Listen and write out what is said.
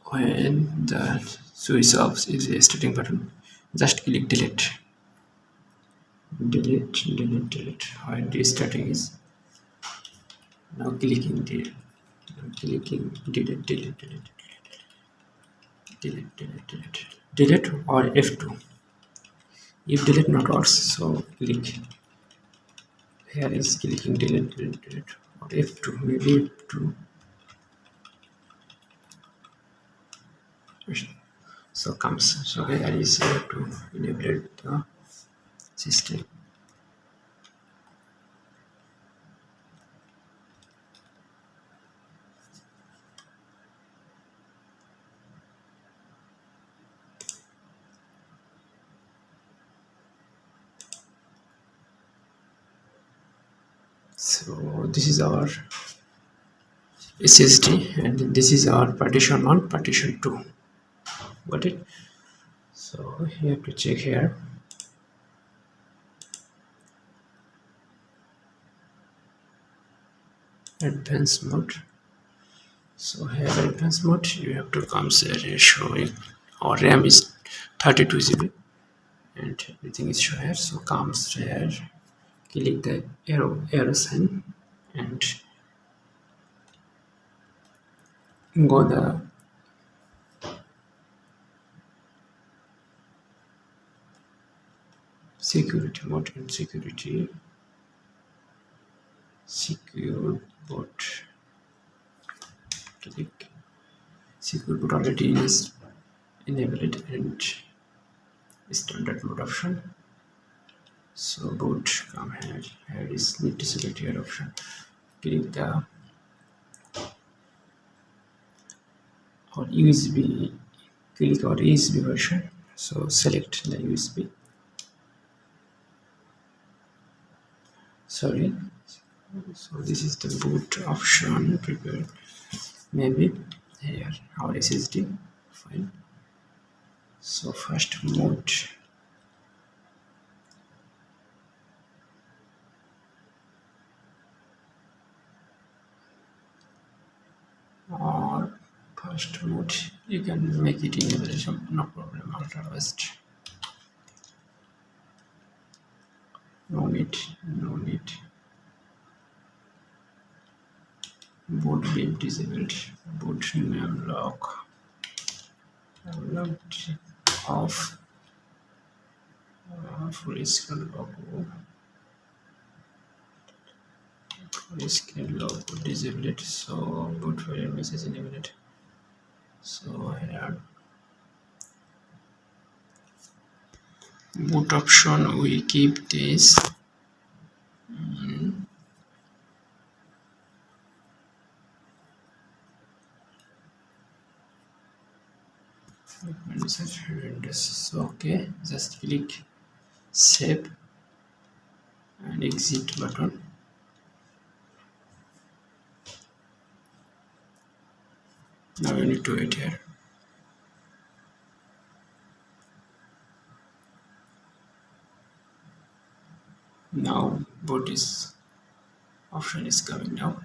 When the switch off is a starting button, just click delete. Delete. When restarting is now clicking delete. Delete or F2. If delete not works, so click here is clicking delete or F2, maybe F2. So comes, so here is to enable the system. So this is our SSD and this is our partition 1, partition 2. Got it? So you have to check here. Advanced mode. So here advanced mode, you have to come here showing our RAM is 32 GB and everything is shown here. So comes here, click the arrow sign and go the security mode and secure boot. Click secure boot already is enabled and standard mode option. So boot come here. Here is need to select here option. Click the or USB. Click or USB version. So select the USB. Sorry. So this is the boot option prepared. Maybe here our SSD file. So first mode. Or first mode, you can make it enable, no problem. Ultra fast. No need. Boot being disabled. Boot name lock. Locked off. Full screen logo. Full screen logo disabled. So boot file message enabled. So here boot option, we keep this so okay, just click save and exit button. Now you need to wait here. Now boot is option is coming now.